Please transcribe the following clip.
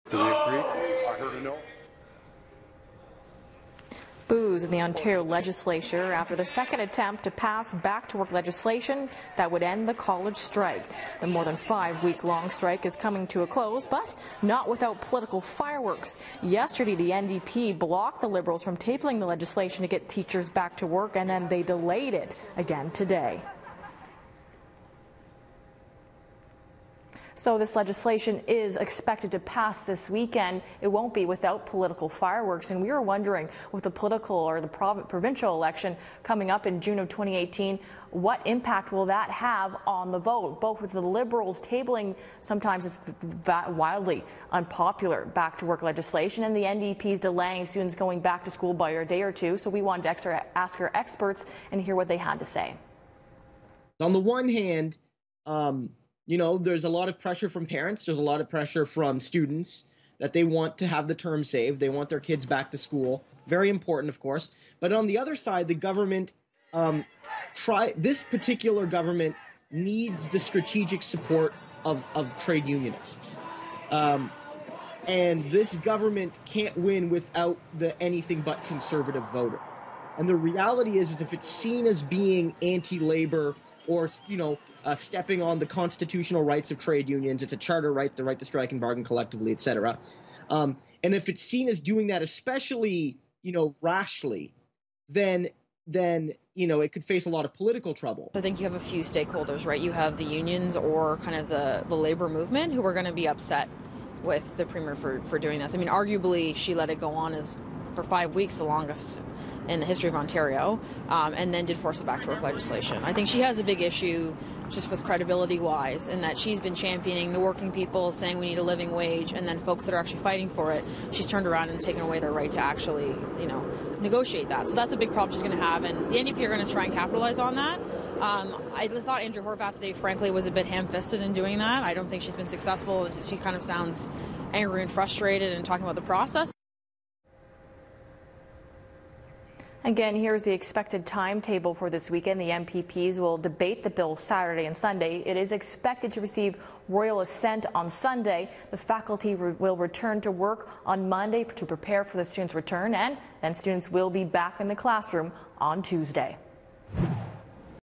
Do we agree? I heard a no. Boos in the Ontario legislature after the second attempt to pass back-to-work legislation that would end the college strike. The more than 5-week-long strike is coming to a close, but not without political fireworks. Yesterday, the NDP blocked the Liberals from tabling the legislation to get teachers back to work, and then they delayed it again today. So this legislation is expected to pass this weekend. It won't be without political fireworks. And we were wondering, with the political or the provincial election coming up in June of 2018, what impact will that have on the vote? Both with the Liberals tabling, sometimes it's wildly unpopular back-to-work legislation, and the NDP's delaying students going back to school by a day or two. So we wanted to ask our experts and hear what they had to say. On the one hand, you know, there's a lot of pressure from parents. There's a lot of pressure from students that they want to have the term saved. They want their kids back to school. Very important, of course. But on the other side, the government, this particular government needs the strategic support of trade unionists. And this government can't win without the anything but conservative voter. And the reality is if it's seen as being anti-labor or, you know, stepping on the constitutional rights of trade unions, it's a charter right, the right to strike and bargain collectively, etc. And if it's seen as doing that, especially, you know, rashly, then you know, it could face a lot of political trouble. I think you have a few stakeholders, right? You have the unions or kind of the labor movement who are going to be upset with the Premier for doing this. I mean, arguably, she let it go on as for 5 weeks, the longest in the history of Ontario, and then did force the back-to-work legislation. I think she has a big issue just with credibility-wise in that she's been championing the working people, saying we need a living wage, and then folks that are actually fighting for it, she's turned around and taken away their right to actually, you know, negotiate that. So that's a big problem she's going to have, and the NDP are going to try and capitalize on that. I thought Andrea Horwath today, frankly, was a bit ham-fisted in doing that. I don't think she's been successful. She kind of sounds angry and frustrated and talking about the process. Again, here's the expected timetable for this weekend. The MPPs will debate the bill Saturday and Sunday. It is expected to receive royal assent on Sunday. The faculty will return to work on Monday to prepare for the students' return, and then students will be back in the classroom on Tuesday.